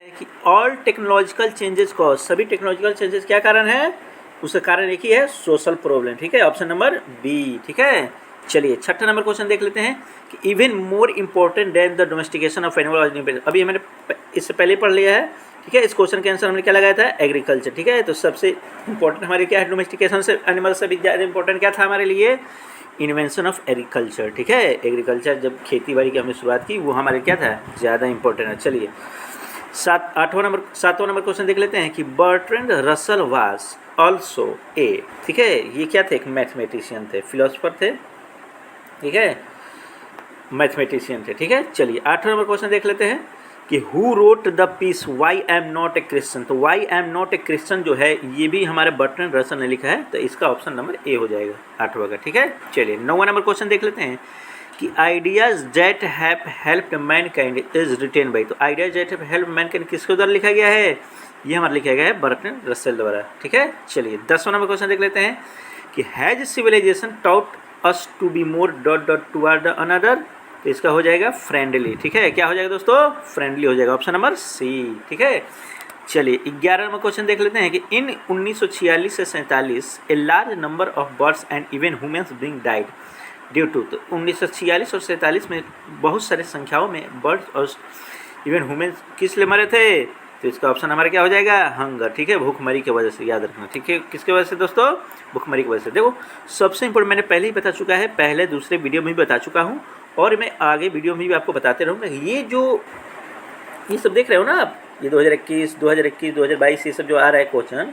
कि all technological changes को, सभी टेक्नोलॉजिकल चेंजेस क्या कारण है, उसका कारण एक ही है, सोशल प्रॉब्लम। ठीक है, ऑप्शन नंबर बी। ठीक है, चलिए छठा नंबर क्वेश्चन देख लेते हैं कि even more important then the domestication of animal, अभी मैंने इससे पहले पढ़ लिया है। ठीक है, इस क्वेश्चन के आंसर हमने क्या लगाया था, एग्रीकल्चर। ठीक है, तो सबसे इंपॉर्टेंट हमारे क्या है, डोमेस्टिकेशन से एनिमल से भी ज़्यादा इंपॉर्टेंट क्या था हमारे लिए, इन्वेंशन ऑफ एग्रीकल्चर। ठीक है, एग्रीकल्चर जब खेती बाड़ी की हमने शुरुआत की वो हमारे क्या था, ज़्यादा इंपॉर्टेंट है। चलिए सातवां नंबर क्वेश्चन देख लेते हैं कि Bertrand Russell was also a. ठीक है, ये क्या थे, एक मैथमेटिशियन थे, फिलोसफर थे। ठीक है, मैथमेटिशियन थे। ठीक है, चलिए आठवां नंबर क्वेश्चन देख लेते हैं कि who wrote the piece why am not a Christian. तो why am not a Christian जो है ये भी हमारे बर्ट्रैंड रसल ने लिखा है, तो इसका ऑप्शन नंबर ए हो जाएगा आठवां का। ठीक है, चलिए नौवां नंबर क्वेश्चन देख लेते हैं कि ideas that have helped mankind is written by. तो ideas that have helped mankind किसके द्वारा लिखा गया है, ये हमारा लिखा गया है बर्ट्रैंड रसल द्वारा। ठीक है, चलिए 10वां नंबर क्वेश्चन देख लेते हैं कि has civilisation taught us to be more dot dot toward the another. तो इसका हो जाएगा फ्रेंडली। ठीक है, क्या हो जाएगा दोस्तों, फ्रेंडली हो जाएगा, ऑप्शन नंबर सी। ठीक है, चलिए 11वां नंबर क्वेश्चन देख लेते हैं कि इन 1946 से 47 a large number of birds and even humans being died due to. तो 1946 और 47 में बहुत सारे संख्याओं में बर्ड्स और इवन ह्यूमन्स किस लिए मरे थे, तो इसका ऑप्शन हमारा क्या हो जाएगा, हंगर। ठीक है, भूखमरी की वजह से, याद रखना। ठीक है, किसकी वजह से दोस्तों, भूखमरी की वजह से। देखो सबसे इंपॉर्टेंट मैंने पहले ही बता चुका है, पहले दूसरे वीडियो में भी बता चुका हूँ और मैं आगे वीडियो में भी आपको बताते रहूँगा। ये सब देख रहे हो ना आप, ये 2021, 2022 ये सब जो आ रहा है क्वेश्चन,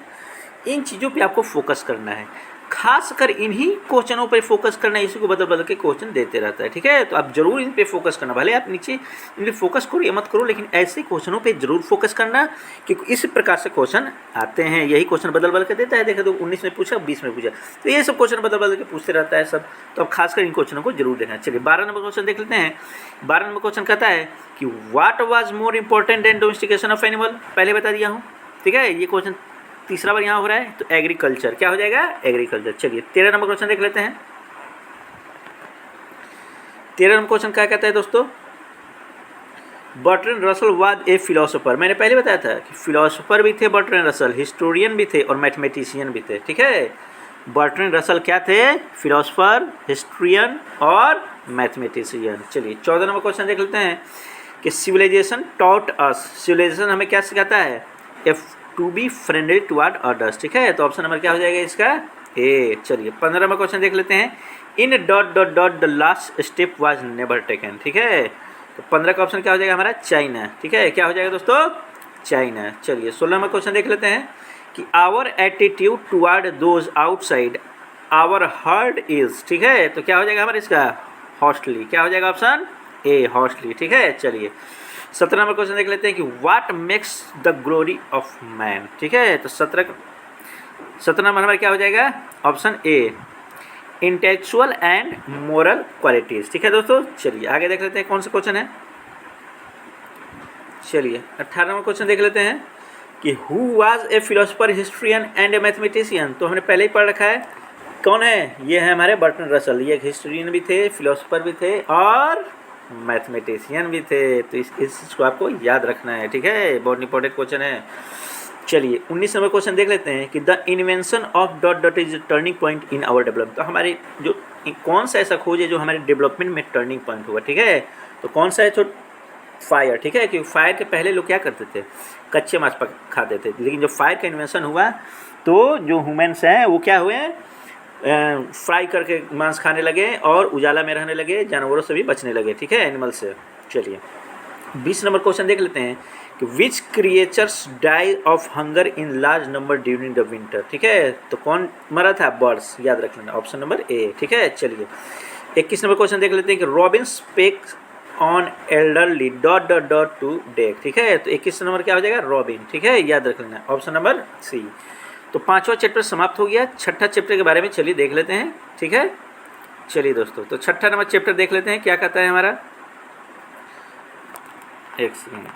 इन चीज़ों पे आपको फोकस करना है, खासकर इन्हीं क्वेश्चनों पर फोकस करना है। इसी को बदल बदल के क्वेश्चन देते रहता है। ठीक है, तो आप जरूर इन पे फोकस करना, भले आप नीचे इन पे फोकस करो या मत करो, लेकिन ऐसे क्वेश्चनों पे जरूर फोकस करना, क्योंकि इस प्रकार से क्वेश्चन आते हैं। यही क्वेश्चन बदल बदल के देता है, देखो तो 19 में पूछा, 20 में पूछा, तो ये सब क्वेश्चन बदल बदल के पूछते रहता है सब। तो अब खासकर इन क्वेश्चनों को जरूर देखना। चलिए 12 नंबर क्वेश्चन देख लेते हैं। 12 नंबर क्वेश्चन कहता है कि what was more important than domestication of animal, पहले बता दिया हूँ। ठीक है, ये क्वेश्चन तीसरा बार यहाँ हो रहा है, तो एग्रीकल्चर क्या हो जाएगा, एग्रीकल्चर। चलिए 13 नंबर क्वेश्चन देख लेते हैं। 13 नंबर क्वेश्चन क्या कहता है दोस्तों, Bertrand Russell was a philosopher. मैंने पहले बताया था कि फिलोसोफर भी थे बर्ट्रैंड रसल, हिस्टोरियन भी थे और मैथमेटिशियन भी थे। ठीक है, बर्ट्रैंड रसल क्या थे, फिलोसोफर, हिस्ट्रियन और मैथमेटिशियन। चलिए 14 नंबर क्वेश्चन देख लेते हैं कि सिविलाइजेशन टॉट अस। सिविलाइजेशन हमें क्या सिखाता है, to be friendly toward others. ठीक है, तो ऑप्शन नंबर क्या हो जाएगा इसका, ए। चलिए 15 नंबर क्वेश्चन देख लेते हैं, in dot dot dot the last step was never taken. ठीक है, तो 15 का ऑप्शन क्या हो जाएगा हमारा, चाइना। ठीक है, क्या हो जाएगा दोस्तों, चाइना। चलिए 16 नंबर क्वेश्चन देख लेते हैं कि our attitude toward those outside our heart is. ठीक है, तो क्या हो जाएगा हमारा इसका, हॉस्टली। क्या हो जाएगा ऑप्शन ए, हॉस्टली। ठीक है, चलिए 17 नंबर क्वेश्चन देख लेते हैं कि what makes the glory of man. ठीक है, तो 17 नंबर हमारा क्या हो जाएगा, option A, intellectual and moral qualities. ठीक है दोस्तों, चलिए आगे देख लेते हैं कौन सा क्वेश्चन है। चलिए 18 नंबर क्वेश्चन देख लेते हैं कि who was a philosopher, historian and A mathematician. तो हमने पहले ही पढ़ रखा है, कौन है, ये है हमारे बर्ट्रैंड रसल। ये एक हिस्ट्रियन भी थे, फिलोसोफर भी थे और मैथमेटिशियन भी थे। तो इस चीज़ को आपको याद रखना है। ठीक है, बहुत इंपॉर्टेंट क्वेश्चन है। चलिए 19 नंबर क्वेश्चन देख लेते हैं कि the invention of dot dot is turning point in our development. तो हमारे जो कौन सा ऐसा खोज है जो हमारे डेवलपमेंट में टर्निंग पॉइंट हुआ। ठीक है, तो कौन सा है, तो फायर। ठीक है, क्योंकि फायर के पहले लोग क्या करते थे, कच्चे मांस खाते थे, लेकिन जब फायर का इन्वेंशन हुआ तो जो ह्यूमन्स हैं वो क्या हुए, फ्राई करके मांस खाने लगे और उजाला में रहने लगे, जानवरों से भी बचने लगे। ठीक है, एनिमल से। चलिए 20 नंबर क्वेश्चन देख लेते हैं कि which creatures die of hunger in large number during the winter. ठीक है, तो कौन मरा था, बर्ड्स, याद रख लेना, ऑप्शन नंबर ए। ठीक है, चलिए 21 नंबर क्वेश्चन देख लेते हैं कि Robin speak on elderly dot dot dot to deck. ठीक है, तो 21 नंबर क्या हो जाएगा, रॉबिन। ठीक है, याद रख लेना, ऑप्शन नंबर सी। तो 5वां चैप्टर समाप्त हो गया। 6ठा चैप्टर के बारे में चलिए देख लेते हैं। ठीक है, चलिए दोस्तों, तो 6ठा नंबर चैप्टर देख लेते हैं क्या कहता है हमारा, एक सेकंड।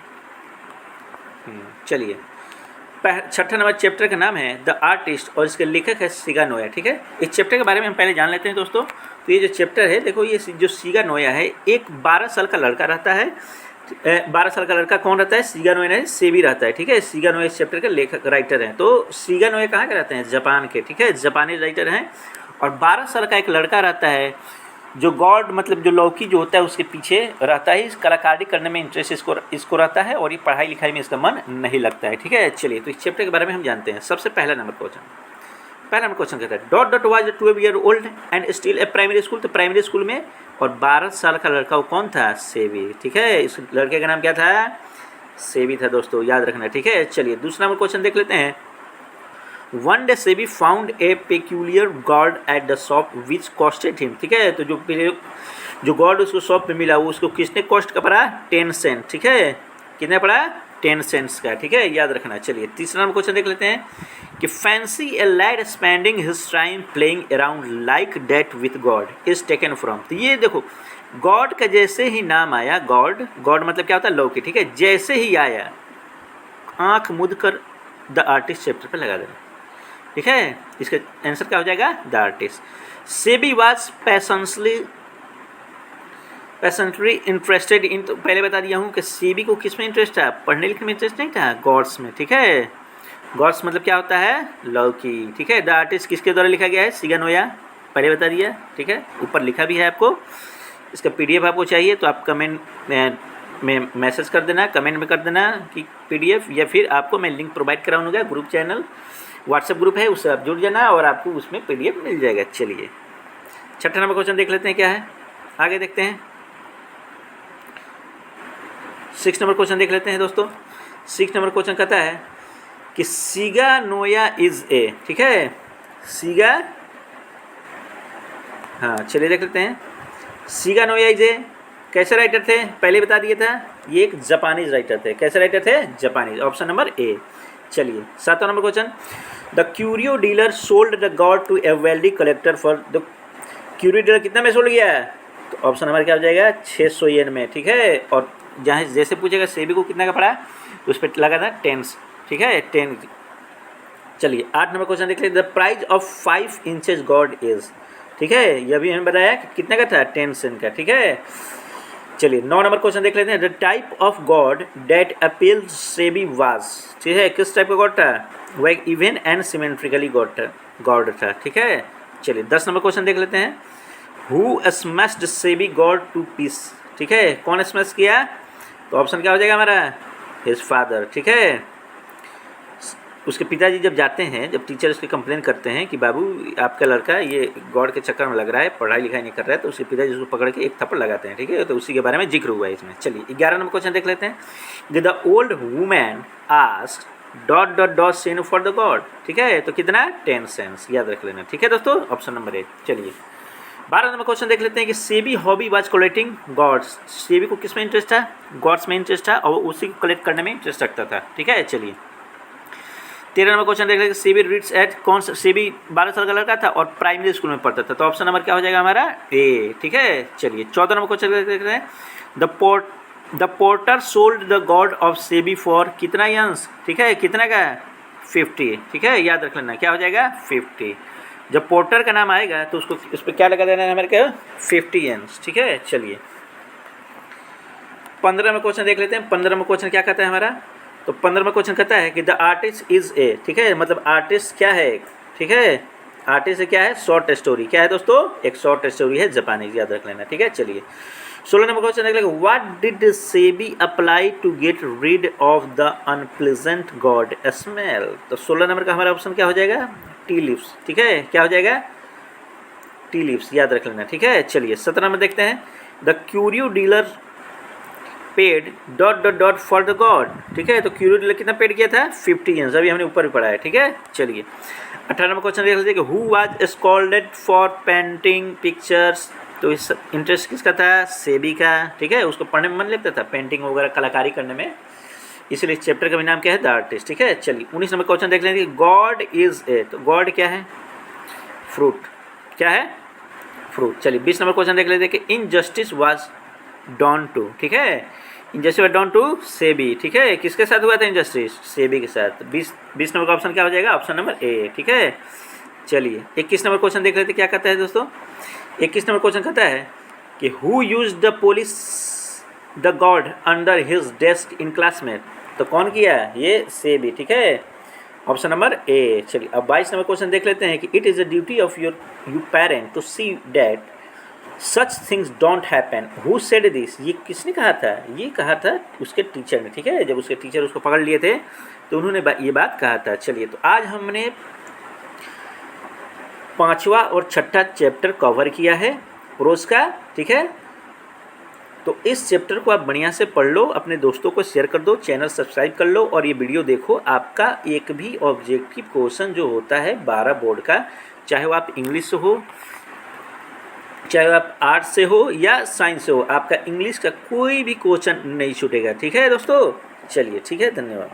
चलिए 6ठा नंबर चैप्टर का नाम है द आर्टिस्ट और इसके लेखक है सीगा नोया। ठीक है, इस चैप्टर के बारे में हम पहले जान लेते हैं दोस्तों। तो ये जो चैप्टर है, देखो ये जो सीगा नोया है, एक 12 साल का लड़का रहता है 12 साल का लड़का कौन रहता है? शिगा नोए सेबी रहता है, ठीक है। शिगा नोए इस चैप्टर के लेखक राइटर हैं। तो शिगा नोए कहाँ के रहते हैं? जापान के, ठीक है, जापानी राइटर हैं। और 12 साल का एक लड़का रहता है जो गॉड मतलब जो लौकी जो होता है उसके पीछे रहता है। इस कलाकारी करने में इंटरेस्ट इसको रहता है और ये पढ़ाई लिखाई में इसका मन नहीं लगता है, ठीक है। चलिए तो इस चैप्टर के बारे में हम जानते हैं। सबसे पहला नंबर क्वेश्चन कहता है dot dot was 12 year old and still a primary school. तो प्राइमरी स्कूल में और 12 साल का लड़का वो कौन था? सेबी, ठीक है। इस लड़के का नाम क्या था? सेबी था दोस्तों, याद रखना, ठीक है। चलिए दूसरा नंबर क्वेश्चन देख लेते हैं। One day SEBI found a peculiar God at the shop which costed him, ठीक है। तो जो गॉड उसको शॉप पे मिला वो उसको किसने कॉस्ट का पड़ा? 10 सेंट, ठीक है। कितने पड़ा? 10 सेंट्स का, ठीक है, याद रखना। चलिए तीसरा नंबर क्वेश्चन देख लेते हैं कि fancy a lad spending his time playing around like that with god is taken from. तो ये देखो गॉड का जैसे ही नाम आया, गॉड मतलब क्या होता है? लौकी, ठीक है। जैसे ही आया आंख मुद कर द आर्टिस्ट चैप्टर पे लगा देना, ठीक है। इसका आंसर क्या हो जाएगा? The artist. SEBI was passionately interested in, तो पहले बता दिया हूँ कि सेबी को किस में इंटरेस्ट था? पढ़ने लिखने में इंटरेस्ट नहीं था, गॉड्स में, ठीक है। गॉड्स मतलब क्या होता है? लौकी, ठीक है। द आर्टिस्ट किसके द्वारा लिखा गया है? शिगा नोया, पहले बता दिया, ठीक है। ऊपर लिखा भी है आपको। इसका PDF आपको चाहिए तो आप कमेंट में मैसेज कर देना, कमेंट में कर देना कि PDF, या फिर आपको मैं लिंक प्रोवाइड कराऊंगा। ग्रुप चैनल व्हाट्सएप ग्रुप है, उससे आप जुड़ जाना और आपको उसमें PDF मिल जाएगा। चलिए छठा नंबर क्वेश्चन देख लेते हैं क्या है, आगे देखते हैं। 6 नंबर क्वेश्चन देख लेते हैं दोस्तों। 6 नंबर क्वेश्चन कहता है कि शिगा नोया इज ए, ठीक है। शिगा, हाँ चलिए देख लेते हैं। शिगा नोया इज ए कैसे राइटर थे? पहले बता दिया था, ये एक जापानीज राइटर थे। कैसे राइटर थे? Japanese, option number A. चलिए 7वां number question, the curio dealer sold the god to a wealthy collector for the, curio dealer कितना में सोल्ड गया है? तो ऑप्शन नंबर क्या हो जाएगा? 600 येन में, ठीक है। और जहाँ जैसे पूछेगा सेबी को कितना का पड़ा तो उस पर लगा था 10, ठीक है, 10। चलिए 8 नंबर क्वेश्चन देख लेते। The price of 5 inches god is, ठीक है, यह भी हमें बताया कि कितने का था? 10 सेंट का, ठीक है। चलिए 9 नंबर क्वेश्चन देख लेते हैं। The type of god that appeal Sebi was, ठीक है, किस टाइप का गॉड था? वह एक इवन एंड सिमेट्रिकली गॉड था, ठीक है। चलिए 10 नंबर क्वेश्चन देख लेते हैं। Who smashed Sebi god to pieces, ठीक है, कौन स्मैश किया? तो ऑप्शन क्या हो जाएगा हमारा? हिज फादर, ठीक है। उसके पिताजी जब जाते हैं, जब टीचर उसके कंप्लेन करते हैं कि बाबू आपका लड़का ये गॉड के चक्कर में लग रहा है, पढ़ाई लिखाई नहीं कर रहा है, तो उसके पिताजी उसको पकड़ के एक थप्पड़ लगाते हैं, ठीक है। तो उसी के बारे में जिक्र हुआ है इसमें। चलिए 11 नंबर क्वेश्चन देख लेते हैं। The old woman asked dot dot dot send for the god, ठीक है। तो कितना? 10 सेंट्स, याद रख लेना, ठीक है दोस्तों, ऑप्शन नंबर ए। चलिए 12 नंबर क्वेश्चन देख लेते हैं कि Sebi hobby was collecting gods. Sebi को किस में इंटरेस्ट था? गॉड्स में इंटरेस्ट था और उसी को कलेक्ट करने में इंटरेस्ट रखता था, ठीक है। चलिए 13 नंबर क्वेश्चन देख लेते हैं। सेबी रीड्स एट, कौन सा? सेबी 12 साल का लड़का था और प्राइमरी स्कूल में पढ़ता था, तो ऑप्शन नंबर क्या हो जाएगा हमारा? ए, ठीक है। चलिए 14 नंबर क्वेश्चन देख लेते हैं। The porter sold the God of SEBI for कितना यंस, ठीक है, कितना का? 50, ठीक है, याद रख लेना, क्या हो जाएगा? 50। जब पोर्टर का नाम आएगा तो उसको उस पर क्या लगा देना है हमारे क्या? 50 येन्स, ठीक है। चलिए 15 में क्वेश्चन देख लेते हैं। 15 में क्वेश्चन क्या कहता है हमारा? तो 15 में क्वेश्चन कहता है कि द आर्टिस्ट इज ए, ठीक है, मतलब आर्टिस्ट क्या है, ठीक है। आर्टिस्ट क्या है? शॉर्ट स्टोरी, क्या है दोस्तों? एक शॉर्ट स्टोरी है, जापानीज, याद रख लेना, ठीक है। चलिए 16 नंबर क्वेश्चन देख लेंगे। What did Sebi apply to get rid of the unpleasant god smell? तो 16 नंबर का हमारा ऑप्शन क्या हो जाएगा? टी लीव्स, ठीक है, क्या हो जाएगा? टी लीव्स, याद रख लेना, ठीक है। चलिए 17 में देखते हैं। The curio dealer paid dot dot dot for the god, ठीक है। तो क्यूरियो डीलर कितना पेड किया था? 50 येन्स, अभी हमने ऊपर भी पढ़ा है, ठीक है। चलिए 18 नंबर क्वेश्चन देख लेते हैं कि who was scolded for painting pictures. तो इस इंटरेस्ट किसका था? सेबी का, ठीक है, उसको पढ़ने में मन लगता था, पेंटिंग वगैरह कलाकारी करने में, इसलिए इस चैप्टर का भी नाम क्या है? द आर्टिस्ट, ठीक है। चलिए 19 नंबर क्वेश्चन देख लेंगे। गॉड इज ए, तो गॉड क्या है? फ्रूट, क्या है? फ्रूट। चलिए 20 नंबर क्वेश्चन देख लेते हैं कि इनजस्टिस वाज डॉन टू, ठीक है, injustice was done to Sebi, ठीक है, किसके साथ हुआ था इनजस्टिस? सेबी के साथ। 20 नंबर का ऑप्शन क्या हो जाएगा? ऑप्शन नंबर ए, ठीक है। चलिए 21 नंबर क्वेश्चन देख लेते हैं, क्या कहता है दोस्तों? 21 नंबर क्वेश्चन कहता है कि who use the police the God under his desk in classmate. तो कौन किया? ये से भी, ठीक है, ऑप्शन नंबर ए। चलिए अब 22 नंबर क्वेश्चन देख लेते हैं कि it is a duty of your you parent to see that such things don't happen. Who said this? ये किसने कहा था? ये कहा था उसके टीचर ने, ठीक है। जब उसके टीचर उसको पकड़ लिए थे तो उन्होंने ये बात कहा था। चलिए तो आज हमने 5वां और 6ठा चैप्टर कवर किया है प्रोज का, ठीक है। तो इस चैप्टर को आप बढ़िया से पढ़ लो, अपने दोस्तों को शेयर कर दो, चैनल सब्सक्राइब कर लो और ये वीडियो देखो। आपका एक भी ऑब्जेक्टिव क्वेश्चन जो होता है 12 बोर्ड का, चाहे वो आप इंग्लिश से हो, चाहे आप आर्ट्स से हो या साइंस से हो, आपका इंग्लिश का कोई भी क्वेश्चन नहीं छूटेगा, ठीक है दोस्तों। चलिए ठीक है, धन्यवाद।